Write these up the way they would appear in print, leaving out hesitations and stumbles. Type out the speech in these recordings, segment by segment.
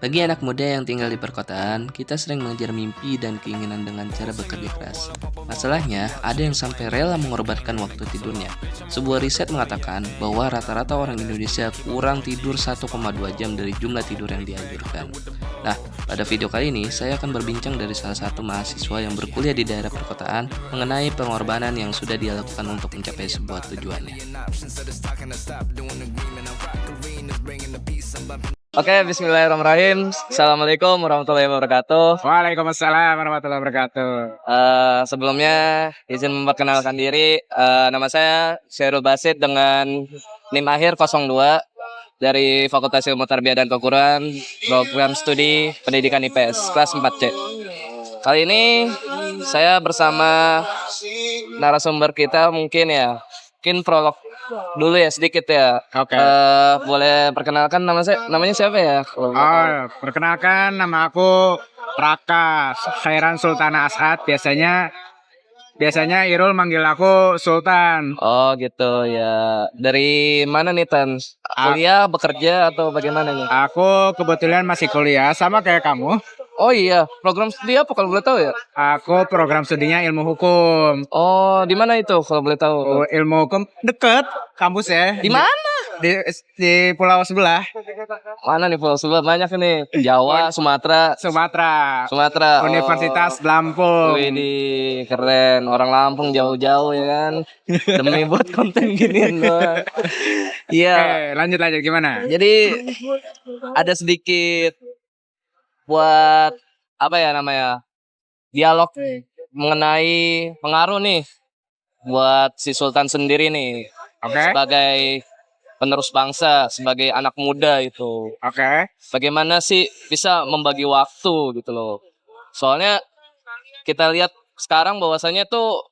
Bagi anak muda yang tinggal di perkotaan, kita sering mengejar mimpi dan keinginan dengan cara bekerja keras. Masalahnya, ada yang sampai rela mengorbankan waktu tidurnya. Sebuah riset mengatakan bahwa rata-rata orang Indonesia kurang tidur 1,2 jam dari jumlah tidur yang dianjurkan. Nah, pada video kali ini saya akan berbincang dari salah satu mahasiswa yang berkuliah di daerah perkotaan mengenai pengorbanan yang sudah dia lakukan untuk mencapai sebuah tujuannya. Oke, bismillahirrahmanirrahim. Assalamualaikum warahmatullahi wabarakatuh. Waalaikumsalam warahmatullahi wabarakatuh. Sebelumnya izin memperkenalkan diri. Nama saya Syairul Basit dengan NIM akhir 02 dari Fakultas Ilmu Tarbiyah dan Keguruan, program studi Pendidikan IPS kelas 4C. Kali ini saya bersama narasumber kita mungkin prolog dulu ya sedikit ya. Oke. Boleh perkenalkan namanya siapa ya? Perkenalkan, nama aku Raka Khairan Sultana As'ad. Biasanya Irul manggil aku Sultan. Oh gitu ya. Dari mana nih Tan? Kuliah, bekerja atau bagaimana nih? Aku kebetulan masih kuliah sama kayak kamu. Oh iya, program studi apa kalau boleh tahu ya? Aku program studinya ilmu hukum. Oh, di mana itu kalau boleh tahu? Oh, ilmu hukum deket kampus ya. Di mana? Di pulau sebelah. Mana nih Pulau Sumba? Banyak ini. Jawa, Sumatera. Sumatera. Universitas Lampung. Widih, keren. Orang Lampung jauh-jauh ya kan. Demi buat konten ginian doang. Iya. Oke, lanjut gimana? Jadi ada sedikit buat apa ya namanya? Dialog mengenai pengaruh nih buat si Sultan sendiri nih. Oke. Sebagai penerus bangsa, sebagai anak muda itu. Oke. Bagaimana sih bisa membagi waktu gitu loh. Soalnya kita lihat sekarang bahwasannya tuh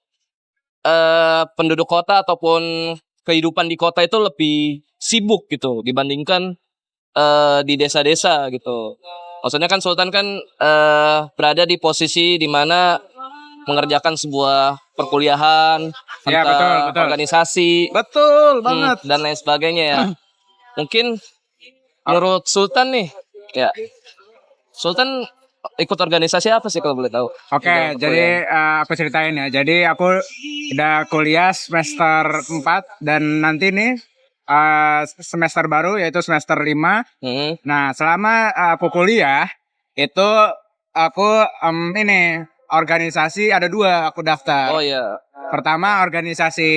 penduduk kota ataupun kehidupan di kota itu lebih sibuk gitu dibandingkan di desa-desa gitu. Maksudnya kan Sultan kan berada di posisi di mana mengerjakan sebuah perkuliahan, Ya, betul. organisasi, Betul banget. dan lain sebagainya ya. Mungkin menurut Sultan nih, ya Sultan ikut organisasi apa sih kalau boleh tahu? Oke, jadi aku ceritain ya. Jadi aku udah kuliah semester 4 dan nanti nih semester baru yaitu semester 5. Nah, selama aku kuliah itu aku organisasi ada 2 aku daftar. Oh iya. Pertama organisasi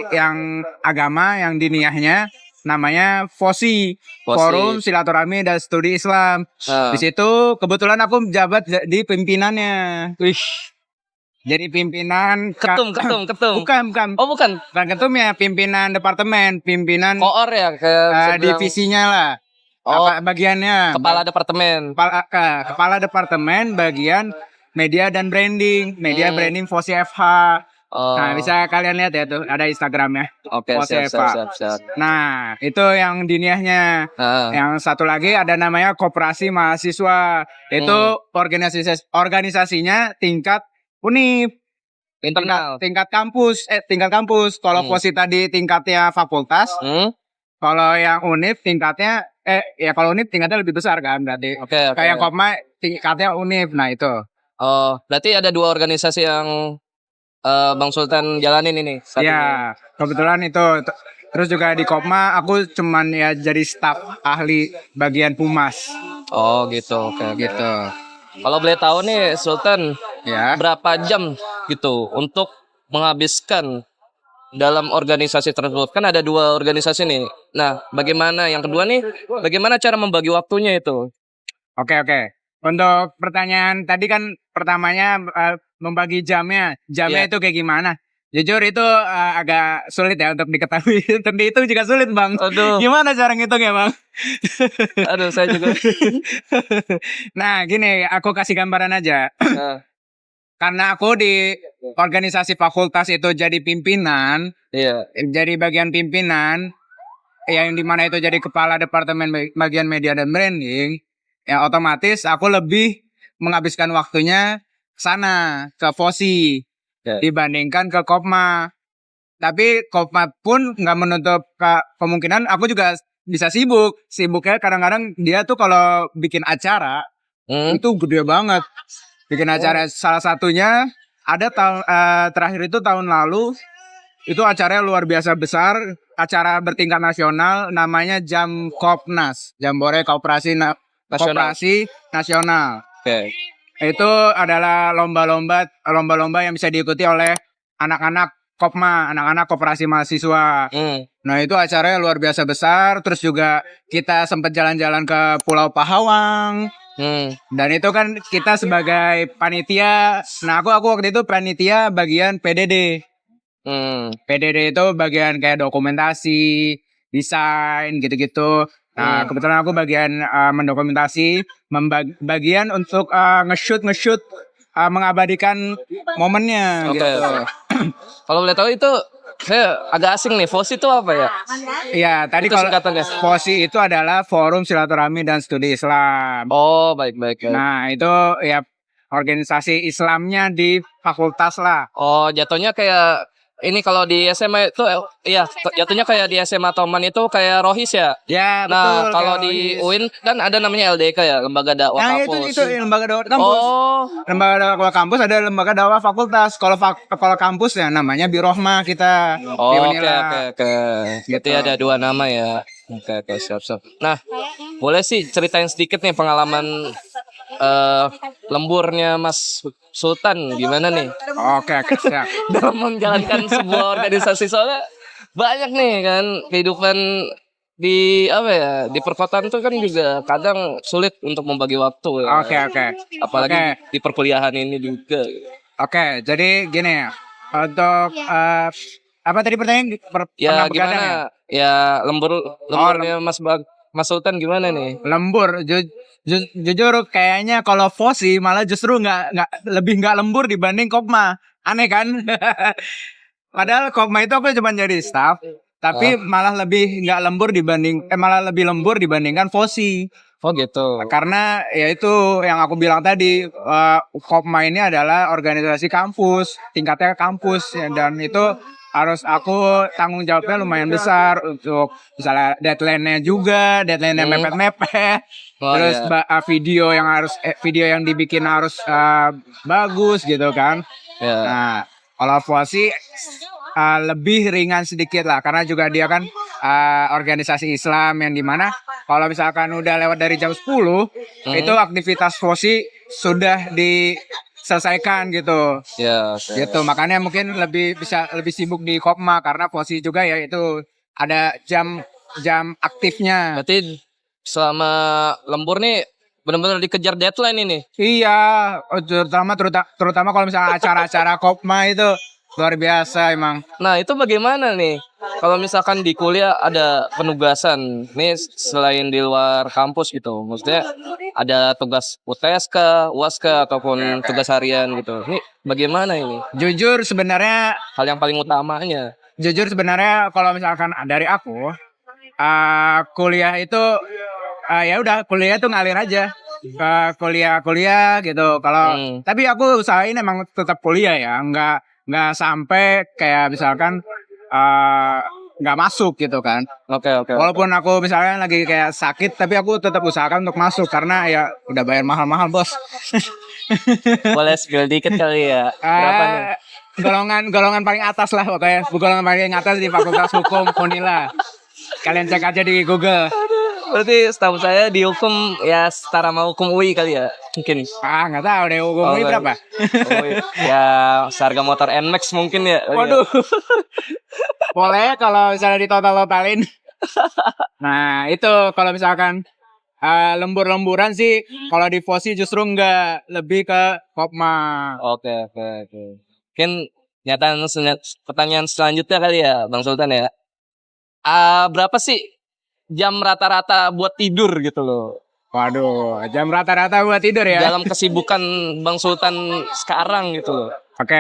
yang agama yang diniyahnya namanya FOSI. Forum Silaturahmi dan Studi Islam. Di situ kebetulan aku menjabat di pimpinannya. Wih. Jadi pimpinan Ketum. Bukan. Oh bukan. Bukan ketum ya, pimpinan departemen, pimpinan Koor ya kayak divisinya lah. Oh, apa bagiannya? kepala departemen. Kepala departemen bagian media dan branding. Branding FOSI FH. Oh. Nah, bisa kalian lihat ya tuh, ada Instagramnya. Oke, siap. Nah, itu yang diniyahnya. Yang satu lagi ada namanya Koperasi Mahasiswa. Itu organisasinya tingkat UNIF. Internal. Tingkat kampus. Kalau FOSI tadi tingkatnya fakultas. Kalau yang UNIF tingkatnya kalau UNIF tingkatnya lebih besar kan berarti. Oke. Kayak Kopma tingkatnya UNIF. Nah, itu. Oh, berarti ada 2 organisasi yang Bang Sultan jalanin ini. Ya, kebetulan itu. Terus juga di Kopma aku cuman ya jadi staf ahli bagian Pumas. Oh gitu, oke. Gitu. Kalau boleh tahu nih Sultan, Ya. berapa jam gitu untuk menghabiskan dalam organisasi tersebut? Kan ada 2 organisasi nih. Nah, bagaimana yang kedua nih? Bagaimana cara membagi waktunya itu? Oke. Untuk pertanyaan tadi kan pertamanya membagi jamnya. Yeah. Itu kayak gimana? Jujur itu agak sulit ya untuk diketahui. Untuk dihitung juga sulit, Bang. Aduh. Gimana cara ngitungnya, Bang? Aduh, saya juga. Nah, gini, aku kasih gambaran aja. Karena aku di organisasi fakultas itu jadi pimpinan. Iya. Jadi bagian pimpinan. Yang dimana itu jadi kepala departemen bagian media dan branding. Ya otomatis aku lebih menghabiskan waktunya sana ke FOSI. Dibandingkan ke Kopma. Tapi Kopma pun nggak menutup kemungkinan aku juga bisa sibuk. Sibuknya kadang-kadang dia tuh kalau bikin acara itu gede banget. Bikin acara salah satunya ada terakhir itu tahun lalu itu acaranya luar biasa besar, acara bertingkat nasional namanya Jamkopnas, Jambore Koperasi Nasional. Oke. Itu adalah lomba-lomba yang bisa diikuti oleh anak-anak Kopma, anak-anak koperasi mahasiswa. Nah itu acaranya luar biasa besar. Terus juga kita sempat jalan-jalan ke Pulau Pahawang. Dan itu kan kita sebagai panitia. Nah aku waktu itu panitia bagian PDD. PDD itu bagian kayak dokumentasi, desain gitu-gitu. Nah kebetulan aku bagian mendokumentasi, bagian untuk nge-shoot mengabadikan momennya. Oke. Gitu. Kalau boleh tahu itu saya agak asing nih. FOSI itu apa ya? Iya, tadi Itu kalau singkatannya. FOSI itu adalah Forum Silaturahmi dan Studi Islam. Oh, baik. Nah, itu ya organisasi Islamnya di fakultas lah. Oh, jatuhnya kayak ini kalau di SMA itu jatuhnya kayak di SMA Toman itu kayak Rohis ya. Ya, Nah, betul. kalau di UIN kan ada namanya LDK ya, Lembaga Dakwah Nah, Kampus. itu lembaga dakwah kampus. Oh, Lembaga dakwah kampus ada lembaga dakwah fakultas. Kalau kampus ya namanya Birohmah kita. Di oke. Unila. Berarti ada dua nama ya. Oke, siap. Nah, boleh sih ceritain sedikit nih pengalaman lemburnya Mas Sultan gimana nih Oke, siap. dalam menjalankan sebuah organisasi, soalnya banyak nih kan kehidupan di di perkotaan tuh kan juga kadang sulit untuk membagi waktu ya. Oke. Apalagi di perkuliahan ini juga. Oke, jadi gini ya. Untuk apa tadi pertanyaan? Ya Pernah begadang gimana? Ya lemburnya Mas Sultan gimana nih? Lembur, jujur kayaknya kalau FOSI malah justru nggak lembur dibanding Kopma. Aneh kan? Padahal Kopma itu aku cuma jadi staff, tapi malah lebih lebih lembur dibandingkan FOSI. Oh gitu. Karena ya itu yang aku bilang tadi, Kopma ini adalah organisasi kampus, tingkatnya kampus ya, dan itu harus aku tanggung jawabnya lumayan besar untuk misalnya deadline-nya mepet-mepet. Terus video yang dibikin harus bagus gitu kan. Nah, kalau FOSI lebih ringan sedikit lah karena juga dia kan organisasi Islam yang dimana kalau misalkan udah lewat dari jam 10 itu aktivitas FOSI sudah diselesaikan gitu. Gitu makanya mungkin bisa lebih sibuk di Kopma karena FOSI juga ya itu ada jam aktifnya. Berarti selama lembur nih benar-benar dikejar deadline ini. Iya, terutama kalau misalnya acara-acara Kopma itu luar biasa emang. Nah itu bagaimana nih? Kalau misalkan di kuliah ada penugasan, nih selain di luar kampus gitu, maksudnya ada tugas UTS kah, UAS kah, ataupun tugas harian gitu. Ini bagaimana ini? Jujur sebenarnya hal yang paling utamanya. Jujur sebenarnya kalau misalkan dari aku, kuliah itu ya udah kuliah tuh ngalir aja. Ke kuliah gitu. Tapi aku usahain emang tetap kuliah ya, nggak sampai kayak misalkan nggak masuk gitu kan. Oke. Walaupun aku misalnya lagi kayak sakit, tapi aku tetap usahakan untuk masuk karena ya udah bayar mahal-mahal bos. Boleh spill dikit kali ya. Berapa nih? Golongan paling atas lah pokoknya. Golongan paling atas di Fakultas Hukum Unila. Kalian cek aja di Google. Berarti setahu saya di hukum ya setara sama hukum UI kali ya mungkin. Nggak tahu deh hukum UI berapa. Ya seharga motor NMAX mungkin ya. Waduh. Boleh kalau misalnya ditotal-totalin. Nah itu kalau misalkan lembur-lemburan sih kalau di FOSI justru nggak, lebih ke Kopma. Oke. Mungkin pertanyaan selanjutnya kali ya Bang Sultan ya. Berapa sih jam rata-rata buat tidur gitu loh? Waduh, jam rata-rata buat tidur ya? Dalam kesibukan Bang Sultan sekarang gitu loh. Oke.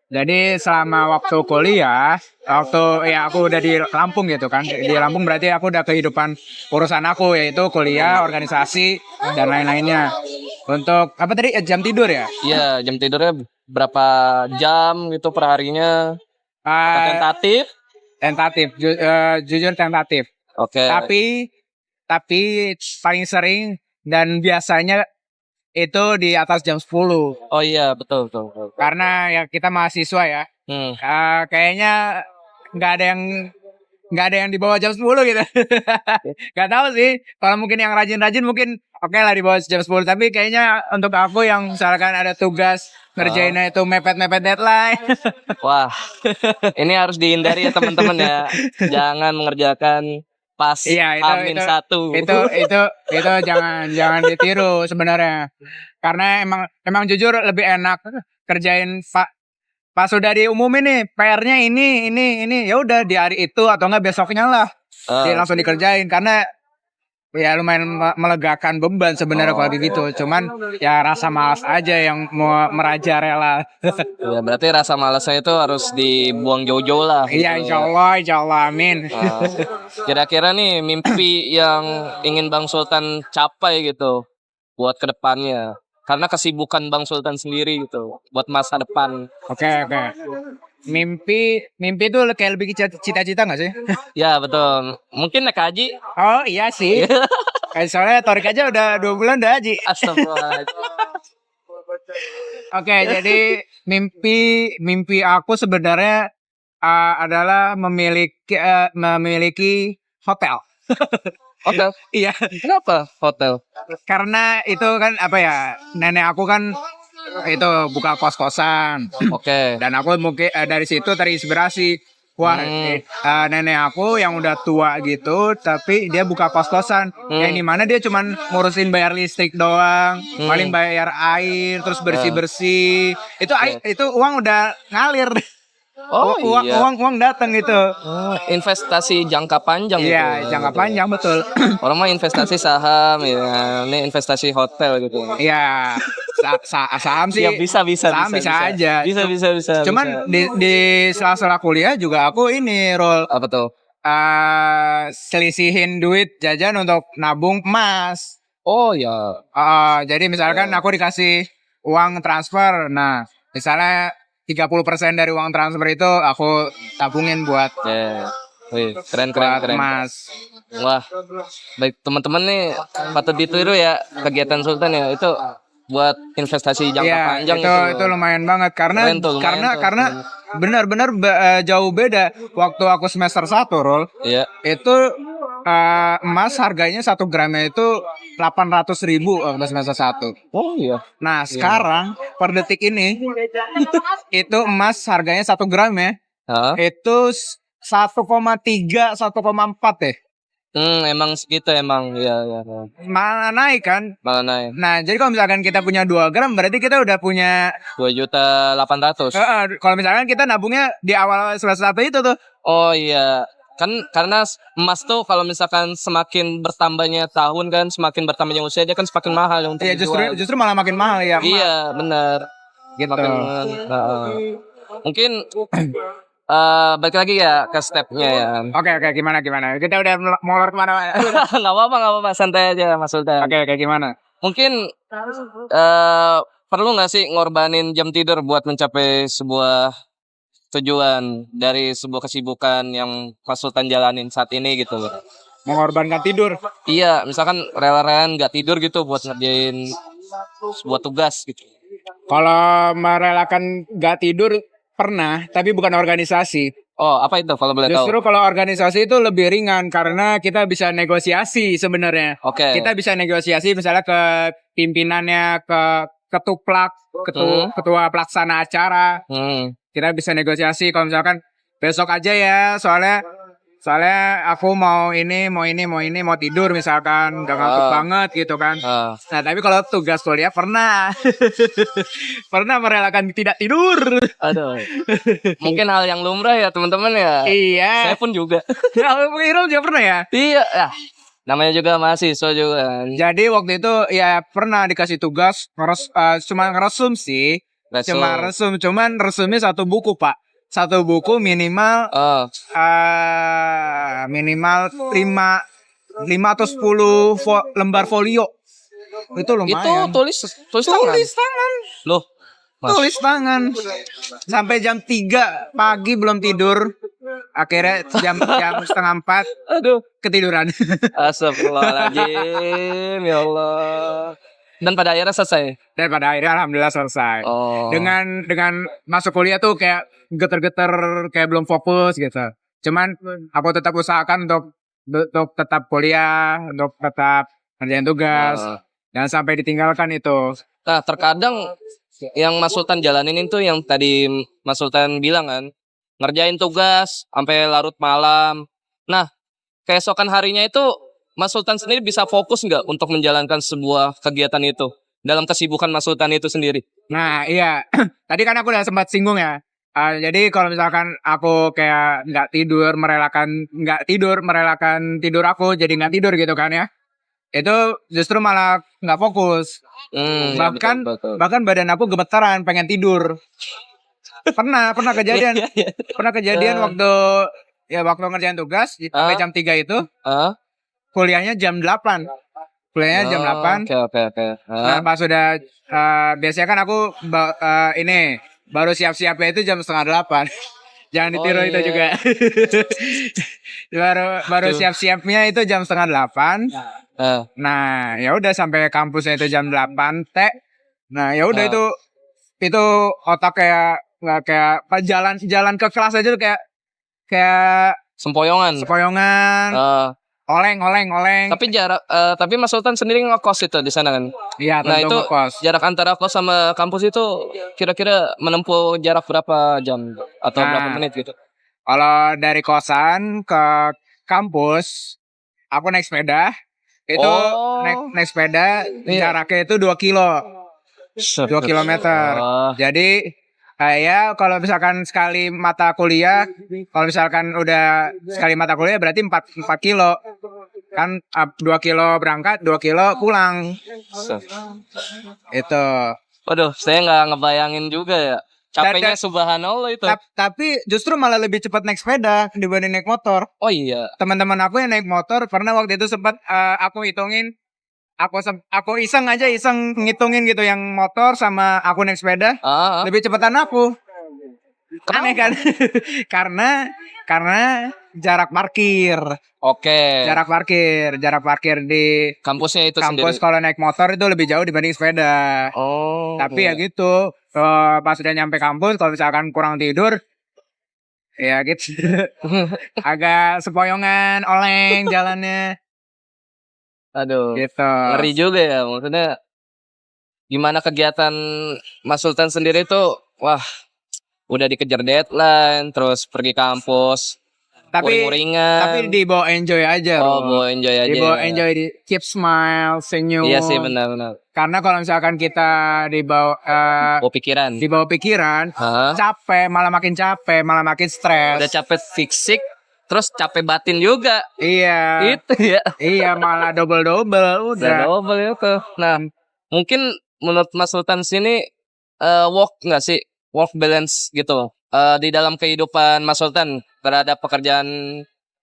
Jadi selama waktu kuliah, aku udah di Lampung gitu kan. Di Lampung berarti aku udah kehidupan urusan aku yaitu kuliah, organisasi dan lain-lainnya. Untuk apa tadi jam tidur ya? Iya, jam tidurnya berapa jam gitu per harinya? Tentatif? Jujur tentatif. Oke. Tapi paling sering dan biasanya itu di atas jam 10. Oh iya, betul. Karena ya kita mahasiswa ya. Kayaknya nggak ada yang di bawah jam 10 gitu. Nggak tahu sih. Kalau mungkin yang rajin-rajin mungkin oke lah di bawah jam 10. Tapi kayaknya untuk aku yang misalkan ada tugas ngerjainnya itu mepet-mepet deadline. Wah, ini harus dihindari ya teman-teman ya. Jangan mengerjakan pas H-1. Itu jangan ditiru sebenarnya. Karena emang jujur lebih enak kerjain pas sudah diumumin nih PR-nya ini ya udah di hari itu atau enggak besoknya lah. Langsung dikerjain karena ya lumayan melegakan beban sebenarnya kalau gitu. Cuman ya rasa malas aja yang mau merajalela. Ya berarti rasa malasnya itu harus dibuang jauh-jauh lah. Iya, insyaallah, amin. Kira-kira nih mimpi yang ingin Bang Sultan capai gitu buat kedepannya. Karena kesibukan Bang Sultan sendiri gitu buat masa depan. Oke. Mimpi itu kayak lebih cita-cita nggak sih? Ya betul. Mungkin naik haji. Oh iya sih. Soalnya Torik aja udah 2 bulan udah haji. Astagfirullah. Oke, jadi mimpi aku sebenarnya adalah memiliki hotel. Hotel? Iya. Kenapa hotel? Karena itu kan apa ya? Nenek aku kan itu buka kos-kosan. Oke. Dan aku mungkin dari situ terinspirasi. Wah, nenek aku yang udah tua gitu, tapi dia buka kos-kosan. Yang dimana dia cuman ngurusin bayar listrik doang, paling bayar air, terus bersih-bersih. Itu uang udah ngalir. Uang datang gitu. Investasi jangka panjang. Iya, jangka panjang betul. Orang mah investasi saham ya, ini investasi hotel gitu. Iya. Saham sih. Ya bisa aja. Bisa. Cuman di sela-sela kuliah juga aku ini apa tuh? Selisihin duit jajan untuk nabung emas. Oh ya. Jadi misalkan aku dikasih uang transfer, nah misalnya 30% dari uang transfer itu aku tabungin buat Wih, keren. emas. Wah, baik teman-teman nih patut ditiru ya kegiatan Sultan ya itu buat investasi jangka panjang itu lumayan banget karena benar-benar jauh beda waktu aku semester 1 Rol. Iya. Itu emas harganya 1 gramnya itu 800.000 waktu semester 1. Oh iya. Nah, sekarang per detik ini itu emas harganya 1 gram ya. Itu 1,3 1,4 deh. Emang segitu emang ya. Malah naik kan? Malah naik. Nah, jadi kalau misalkan kita punya 2 gram berarti kita udah punya 2.800.000. Kalau misalkan kita nabungnya di awal semester 1 itu tuh. Oh iya. Kan karena emas tuh kalau misalkan semakin bertambahnya tahun kan, semakin bertambahnya usia dia kan semakin mahal untuk dijual. Justru malah makin mahal ya. Iya, benar. Gitu. Mungkin balik lagi ya ke stepnya ya. Oke, gimana? Kita udah molor kemana-mana. Nggak apa-apa, santai aja Mas Sultan. Oke, gimana? Mungkin perlu nggak sih ngorbanin jam tidur buat mencapai sebuah tujuan dari sebuah kesibukan yang Mas Sultan jalanin saat ini gitu loh. Mengorbankan tidur? Iya, misalkan rela-relaan nggak tidur gitu buat ngerjain sebuah tugas gitu. Kalau merelakan nggak tidur pernah, tapi bukan organisasi. Oh, apa itu kalau boleh tahu? Justru kalau organisasi itu lebih ringan karena kita bisa negosiasi sebenarnya. Oke. Kita bisa negosiasi misalnya ke pimpinannya, ke ketua pelaksana acara. Kita bisa negosiasi kalau misalkan besok aja ya, soalnya aku mau tidur misalkan, udah ngantuk banget gitu kan. Nah, tapi kalau tugas kuliah pernah merelakan tidak tidur. Aduh. Mungkin hal yang lumrah ya teman-teman ya. Iya. Saya pun juga. Irul juga pernah ya? Iya. Namanya juga mahasiswa juga. Jadi waktu itu ya pernah dikasih tugas cuma ngeresum sih. Cuman resumnya 1 buku, Pak. 1 buku minimal 5 atau 10 lembar folio. Itu lumayan. Itu tulis tangan. Loh, tulis tangan sampai jam 3 pagi belum tidur. Akhirnya jam setengah 4 Aduh. ketiduran. Astagfirullahaladzim, ya Allah. Dan pada akhirnya selesai. Dan pada akhirnya alhamdulillah selesai. Oh. Dengan masuk kuliah tuh kayak geter-geter, kayak belum fokus gitu. Cuman aku tetap usahakan untuk tetap kuliah, untuk tetap ngerjain tugas. Jangan sampai ditinggalkan itu. Nah, terkadang yang Mas Sultan jalanin itu yang tadi Mas Sultan bilang kan, ngerjain tugas sampai larut malam. Nah, keesokan harinya itu Mas Sultan sendiri bisa fokus nggak untuk menjalankan sebuah kegiatan itu dalam kesibukan Mas Sultan itu sendiri? Nah, iya. Tadi kan aku udah sempat singgung ya. Jadi kalau misalkan aku kayak nggak tidur, merelakan tidur aku jadi nggak tidur gitu kan ya. Itu justru malah nggak fokus. Bahkan Ya, betul. bahkan badan aku gemeteran pengen tidur. Pernah kejadian. Pernah kejadian waktu ngerjain tugas sampai jam 3 itu. Kuliahnya jam 8. Kuliahnya jam 8. Oke. Nah, pas sudah biasanya kan aku baru siap-siapnya itu jam setengah 8. Jangan ditiru itu juga. baru siap-siapnya itu jam setengah 8. Nah, ya udah sampai kampusnya itu jam 8 teh. Nah, ya udah itu otak kayak nggak kayak pas jalan ke kelas aja tuh kayak Sempoyongan. Oleng. Tapi Mas Sultan sendiri ngekos itu di sana kan? Iya, Nah, itu ngekos. jarak antara kos sama kampus itu kira-kira menempuh jarak berapa jam atau berapa menit gitu? Kalau dari kosan ke kampus, aku naik sepeda. Itu naik sepeda jaraknya itu 2 kilo. 2 kilometer. Jadi ya kalau misalkan sekali mata kuliah, kalau misalkan udah sekali mata kuliah berarti 4 kilo. Kan 2 kilo berangkat, 2 kilo pulang. Itu. Waduh, saya nggak ngebayangin juga ya. Capeknya subhanallah itu. Tapi justru malah lebih cepat naik sepeda dibanding naik motor. Oh iya. Teman-teman aku yang naik motor pernah waktu itu sempat aku hitungin. Aku iseng ngitungin gitu yang motor sama aku naik sepeda. Lebih cepatan aku. Aneh kan? karena jarak parkir. Oke. Jarak parkir di kampusnya itu kampus sendiri. kalau naik motor itu lebih jauh dibanding sepeda. Tapi ya gitu. Pas udah nyampe kampus kalau misalkan kurang tidur ya gitu. Agak sepoyongan, oleng jalannya. Aduh. Gitu. Ngeri juga ya, maksudnya gimana kegiatan Mas Sultan sendiri tuh, wah, udah dikejar deadline, terus pergi kampus, Tapi dibawa enjoy aja. Bawa enjoy aja. Dibawa enjoy, keep smile, senyum. Iya sih, benar. Karena kalau misalkan kita dibawa pikiran, capek, malah makin stres. Udah capek fisik, terus capek batin juga. Iya. Itu ya. Iya, malah double udah. Double itu. Nah, mungkin menurut Mas Sultan sini work balance gitu di dalam kehidupan Mas Sultan terhadap pekerjaan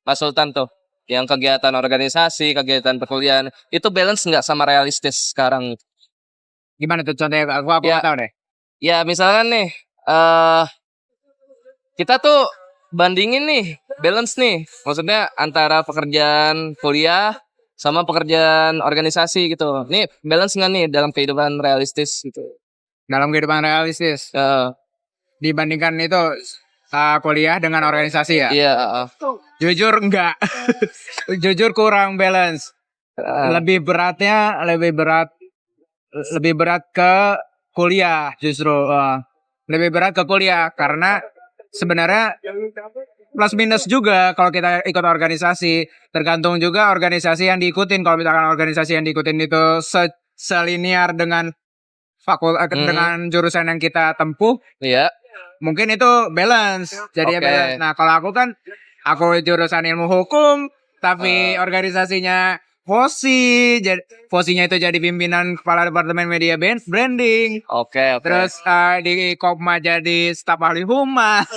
Mas Sultan tuh, yang kegiatan organisasi, kegiatan perkuliahan, itu balance nggak sama realistis sekarang? Gimana tuh contohnya? Aku nggak tahu deh. Ya misalkan nih kita tuh bandingin nih balance nih, maksudnya antara pekerjaan kuliah sama pekerjaan organisasi gitu. Nih balance nggak nih dalam kehidupan realistis gitu? Dalam kehidupan realistis. Dibandingkan itu kuliah dengan organisasi ya? Iya. Jujur enggak. Jujur kurang balance. Lebih berat ke kuliah justru. Lebih berat ke kuliah karena sebenarnya plus minus juga kalau kita ikut organisasi. Tergantung juga organisasi yang diikutin. Kalau misalkan organisasi yang diikutin itu selinier dengan dengan jurusan yang kita tempuh. Iya. Mungkin itu balance. Jadi balance. Nah, kalau aku jurusan ilmu hukum, tapi organisasinya FOSI. FOSI-nya itu jadi pimpinan kepala departemen media branding. Oke. Terus di Kopma jadi staf ahli humas.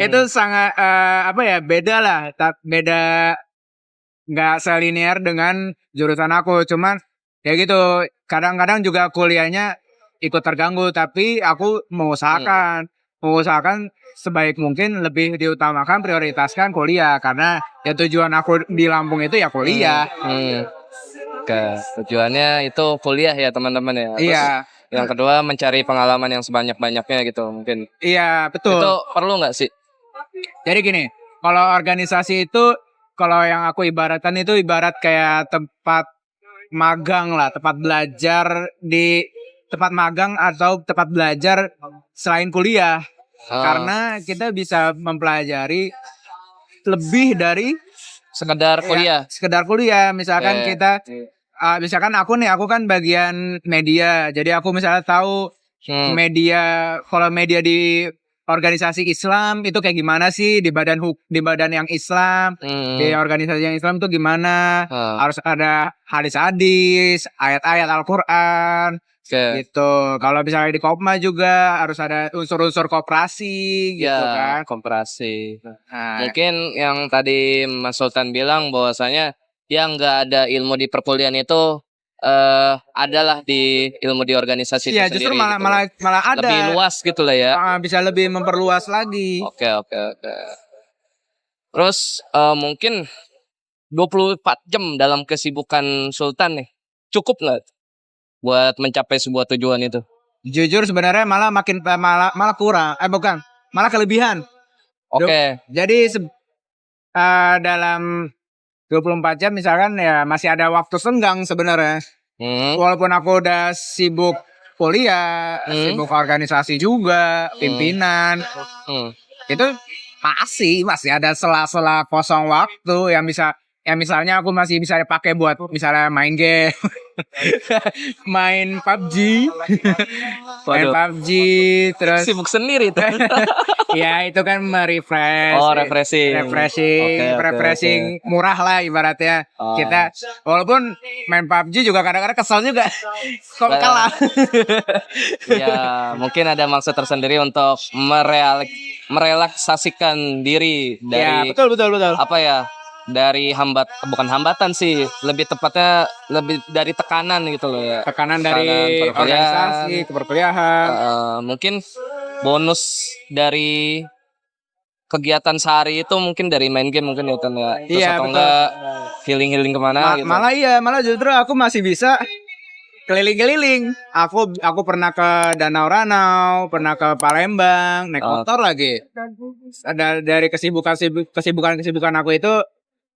Itu sangat beda lah. Beda, nggak selinier dengan jurusan aku. Cuman ya gitu. Kadang-kadang juga kuliahnya ikut terganggu, tapi aku mengusahakan sebaik mungkin lebih diutamakan, prioritaskan kuliah, karena ya tujuan aku di Lampung itu ya kuliah. Oke, tujuannya itu kuliah ya teman-teman ya. Terus Iya. yang kedua mencari pengalaman yang sebanyak-banyaknya gitu mungkin. Iya, betul. Itu perlu nggak sih? Jadi gini, kalau organisasi itu, kalau yang aku ibaratkan itu ibarat kayak tempat magang lah, tempat magang atau tempat belajar selain kuliah. Karena kita bisa mempelajari lebih dari sekedar kuliah. Sekedar kuliah, misalkan kita misalkan aku kan bagian media. Jadi aku misalnya tahu media, kalau media di organisasi Islam itu kayak gimana sih, di badan yang Islam, di organisasi yang Islam itu gimana, harus ada hadis-hadis, ayat-ayat Al-Qur'an. Gitu. Kalau misalnya di Kopma juga harus ada unsur-unsur koperasi gitu kan. Koperasi. Mungkin yang tadi Mas Sultan bilang bahwasanya yang nggak ada ilmu di perkuliahan itu adalah di ilmu di organisasi itu justru sendiri. malah ada. Lebih luas gitu lah ya. Bisa lebih memperluas lagi. Oke. Terus mungkin 24 jam dalam kesibukan Sultan nih cukup nggak buat mencapai sebuah tujuan itu? Jujur sebenarnya malah kurang. Bukan, malah kelebihan. Oke. Jadi dalam 24 jam misalkan ya masih ada waktu senggang sebenarnya. Walaupun aku udah sibuk kuliah, sibuk organisasi juga, pimpinan. Itu masih ada sela-sela kosong waktu yang misalnya aku masih bisa pakai buat misalnya main game. main PUBG. Main PUBG terus sibuk sendiri tuh. Ya itu kan merefresh. Refreshing murah lah ibaratnya. Kita walaupun main PUBG juga kadang-kadang kesel juga. Kok kalah. Ya, mungkin ada maksud tersendiri untuk merelaksasikan diri dari. Ya, betul. Apa ya? Dari bukan hambatan sih, lebih tepatnya lebih dari tekanan gitu loh ya. Tekanan dari organisasi, keperkuliahan. Mungkin bonus dari kegiatan sehari itu mungkin dari main game mungkin ya Tan ya. Terus atau enggak healing kemana gitu. Malah justru aku masih bisa keliling-keliling. Aku pernah ke Danau Ranau, pernah ke Palembang, naik motor lagi. Ada dari kesibukan aku itu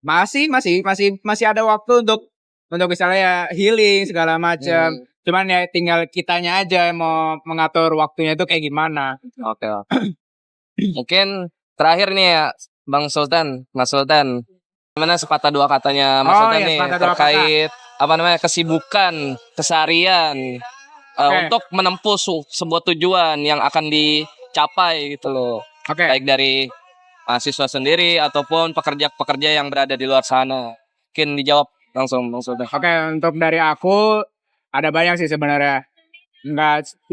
masih ada waktu untuk misalnya ya healing segala macam. Cuman ya tinggal kitanya aja mau mengatur waktunya itu kayak gimana. Oke. Mungkin terakhir nih ya Bang Sultan, Mas Sultan. Gimana sepatah dua katanya Mas Sultan nih terkait kesibukan keseharian untuk menempuh sebuah tujuan yang akan dicapai gitu loh. Baik dari mahasiswa sendiri ataupun pekerja yang berada di luar sana. Mungkin dijawab langsung Bang Sultan. Untuk dari aku ada banyak sih sebenarnya.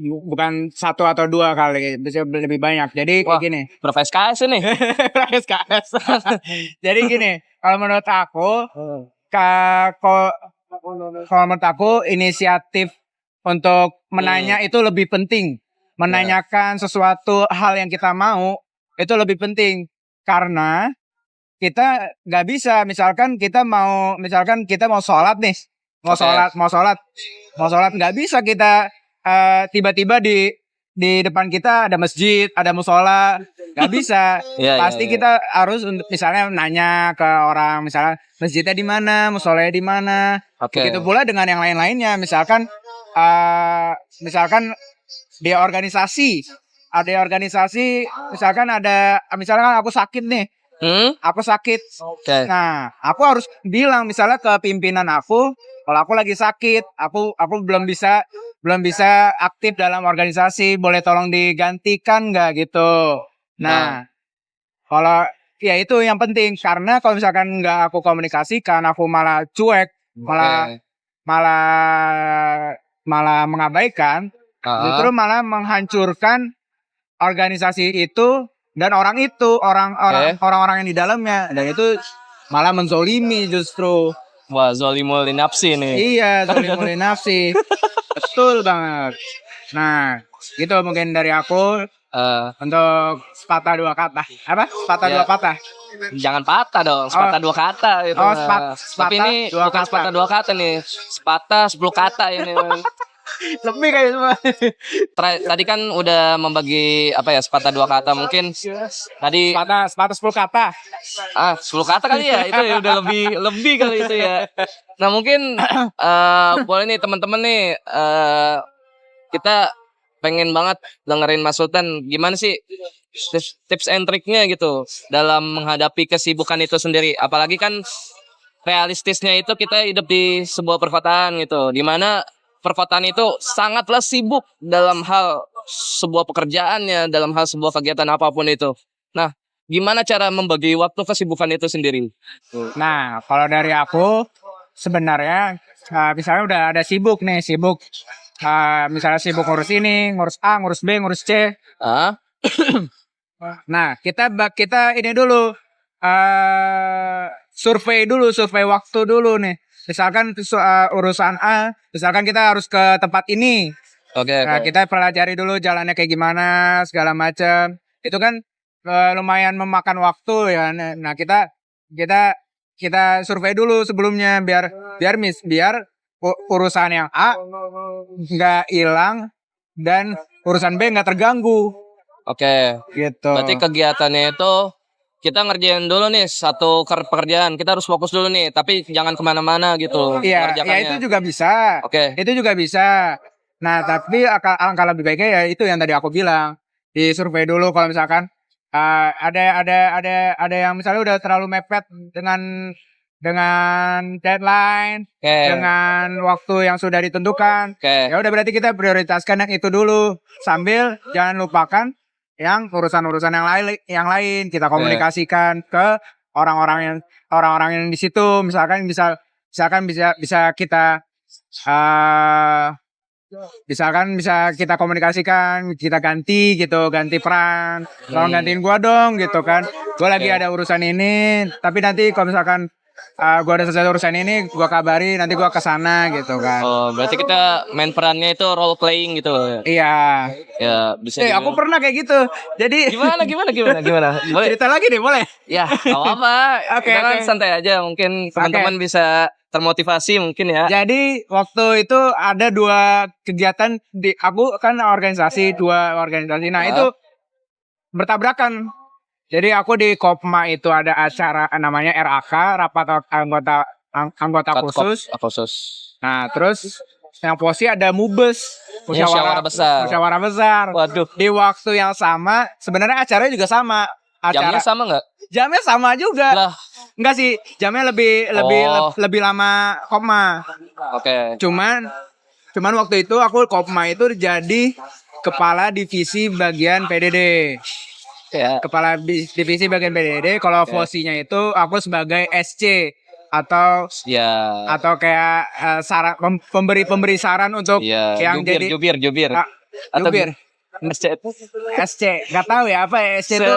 Bukan satu atau dua kali, bisa lebih banyak. Jadi kayak gini. Prof SKS ini. SKS. Jadi gini, kalau menurut aku inisiatif untuk menanya itu lebih penting. Menanyakan sesuatu hal yang kita mau itu lebih penting. Karena kita nggak bisa, misalkan kita mau sholat nih, mau sholat nggak bisa kita tiba-tiba di depan kita ada masjid, ada musola, nggak bisa. Pasti kita harus misalnya nanya ke orang, misalnya masjidnya di mana, musolanya di mana. Begitu pula dengan yang lain-lainnya, misalkan di organisasi. Ada organisasi, misalkan aku sakit nih. Aku sakit. Nah, aku harus bilang misalnya ke pimpinan aku, kalau aku lagi sakit, aku belum bisa aktif dalam organisasi, boleh tolong digantikan nggak gitu. Nah, kalau ya itu yang penting, karena kalau misalkan nggak aku komunikasikan, aku malah cuek, malah mengabaikan, justru malah menghancurkan organisasi itu dan orang-orang yang di dalamnya, dan itu malah menzolimi justru. Wah, zolimul nafsi nih. Iya, zolimul nafsi. Betul banget. Nah, itu mungkin dari aku untuk sepatah dua kata. Apa? Sepatah Ya. dua patah. Jangan patah dong, sepatah dua kata gitu. Oh, Tapi sepatah ini dua bukan kata. sepatah dua kata nih, sepatah 10 kata ini. Lebih kayak semua. Tadi kan udah membagi apa ya, sepatah dua kata, mungkin tadi Sepatah 10 kata. 10 kata kali ya, itu ya udah lebih kali itu ya. Nah mungkin boleh nih teman-teman nih, kita pengen banget dengerin Mas Sultan gimana sih tips and triknya gitu dalam menghadapi kesibukan itu sendiri. Apalagi kan realistisnya itu kita hidup di sebuah perkotaan gitu, dimana perkotaan itu sangatlah sibuk dalam hal sebuah pekerjaannya, dalam hal sebuah kegiatan apapun itu. Nah, gimana cara membagi waktu kesibukan itu sendiri? Nah, kalau dari aku sebenarnya misalnya udah ada sibuk nih, misalnya sibuk ngurus ini, ngurus A, ngurus B, ngurus C. Ah, Nah, kita ini dulu survei waktu dulu nih. Misalkan urusan A, misalkan kita harus ke tempat ini. oke. Nah, kita pelajari dulu jalannya kayak gimana, segala macam. Itu kan lumayan memakan waktu ya. Nah, kita survei dulu sebelumnya biar urusan yang A nggak hilang dan urusan B nggak terganggu. Oke. Gitu. Berarti kegiatannya itu kita ngerjain dulu nih satu pekerjaan, kita harus fokus dulu nih, tapi jangan kemana-mana gitu. Iya, ya mengerjakannya. itu juga bisa. Oke. Itu juga bisa. Nah, tapi alangkah lebih baiknya ya itu yang tadi aku bilang. Di survei dulu kalau misalkan ada yang misalnya udah terlalu mepet dengan deadline, Oke. dengan waktu yang sudah ditentukan. Oke. Ya udah berarti kita prioritaskan yang itu dulu sambil jangan lupakan yang urusan-urusan yang lain kita komunikasikan ke orang-orang yang di situ. Misalkan bisa kita bisa kita komunikasikan, kita ganti peran. Tolong gantiin gua dong gitu kan. Gua lagi ada urusan ini, tapi nanti kalau misalkan gua udah selesai urusan ini, gua kabari nanti gua ke sana gitu kan. Oh, berarti kita main perannya itu role playing gitu. Iya. Ya, bisa. Aku pernah kayak gitu. Jadi Gimana? Boleh? cerita lagi deh, boleh? Ya, nggak apa-apa. Oke, Kita kan oke. santai aja. Mungkin teman-teman bisa termotivasi mungkin ya. Jadi waktu itu ada 2 kegiatan aku kan dua organisasi. Nah, itu bertabrakan. Jadi aku di Kopma itu ada acara namanya RAK, rapat anggota khusus. Khusus. Nah, terus yang posi ada MUBES, Musyawarah besar. Musyawarah besar. Waduh. Di waktu yang sama, sebenarnya acaranya juga sama. Jamnya sama nggak? Jamnya sama juga. Lah. Enggak sih, jamnya lebih lama Kopma. Oke. Cuman waktu itu aku Kopma itu jadi kepala divisi bagian PDD. Ya. Kepala divisi bagian PDD. Kalau fosinya itu aku sebagai SC atau kayak pemberi saran untuk yang jubir. jubir. SC, nggak tahu ya apa ya SC itu.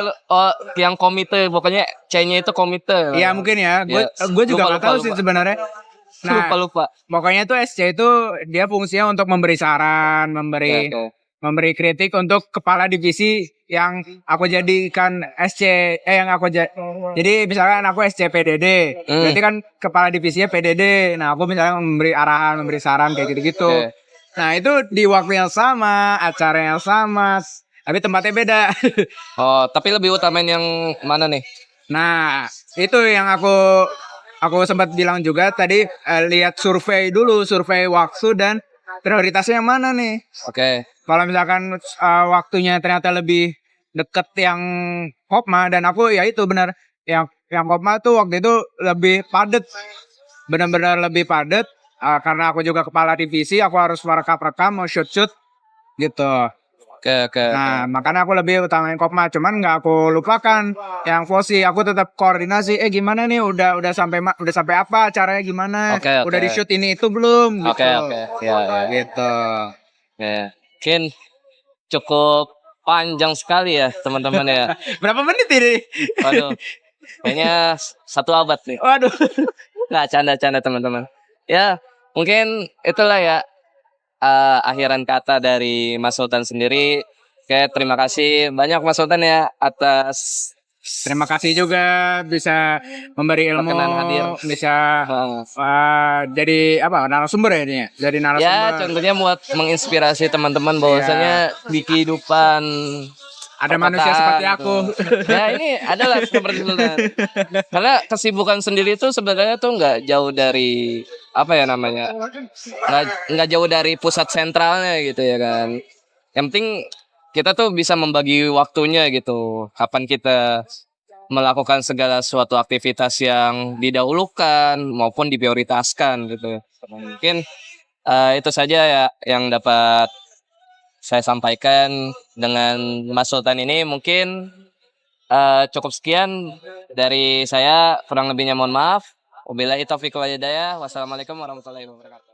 Yang komite, pokoknya C-nya itu komite. Iya mungkin ya. Gue juga nggak tahu sih sebenarnya. Nah, lupa. Pokoknya tuh SC itu dia fungsinya untuk memberi saran, memberi kritik untuk kepala divisi yang aku jadikan SC. Jadi misalkan aku SC PDD, berarti kan kepala divisinya PDD. Nah, aku misalnya memberi arahan, memberi saran kayak gitu-gitu. Nah, itu di waktu yang sama, acara yang sama, tapi tempatnya beda. Oh, tapi lebih utamain yang mana nih? Nah, itu yang aku sempat bilang juga tadi, lihat survei waktu dan prioritasnya yang mana nih. Oke. Kalau misalkan waktunya ternyata lebih deket yang Kopma, dan aku ya itu benar yang Kopma tuh waktu itu lebih padat, benar-benar lebih padat. Karena aku juga kepala divisi, aku harus merekam, mau shoot gitu. Oke. Nah, makanya aku lebih utamain Kopma, cuman nggak aku lupakan yang Fosi. Aku tetap koordinasi. Gimana nih? Udah sampai apa? Acaranya gimana? Udah di shoot ini itu belum? Gitu. Oke. Ya. Gitu. Ya. Mungkin cukup panjang sekali ya teman-teman ya. Berapa menit ini? Waduh. Kayaknya 1 abad nih. Waduh. Nggak, canda teman-teman. Ya, mungkin itulah ya akhiran kata dari Mas Sultan sendiri. Oke, terima kasih banyak Mas Sultan ya atas Terima kasih juga bisa memberi ilmu, berkenan hadir. bisa jadi apa narasumber ya ini ya? Jadi Ya, narasumber. contohnya buat menginspirasi teman-teman bahwasanya di kehidupan Ada manusia perkotaan seperti gitu. aku. Ya, ini adalah seperti Sultan. Karena kesibukan sendiri itu sebenarnya tuh nggak jauh dari apa ya namanya, nggak jauh dari pusat sentralnya gitu ya kan. Yang penting kita tuh bisa membagi waktunya gitu. Kapan kita melakukan segala suatu aktivitas yang didahulukan maupun diprioritaskan gitu. Mungkin itu saja ya yang dapat saya sampaikan dengan Mas Sultan ini. Mungkin cukup sekian dari saya, kurang lebihnya mohon maaf. Wabillahi taufiq wal hidayah. Wassalamualaikum warahmatullahi wabarakatuh.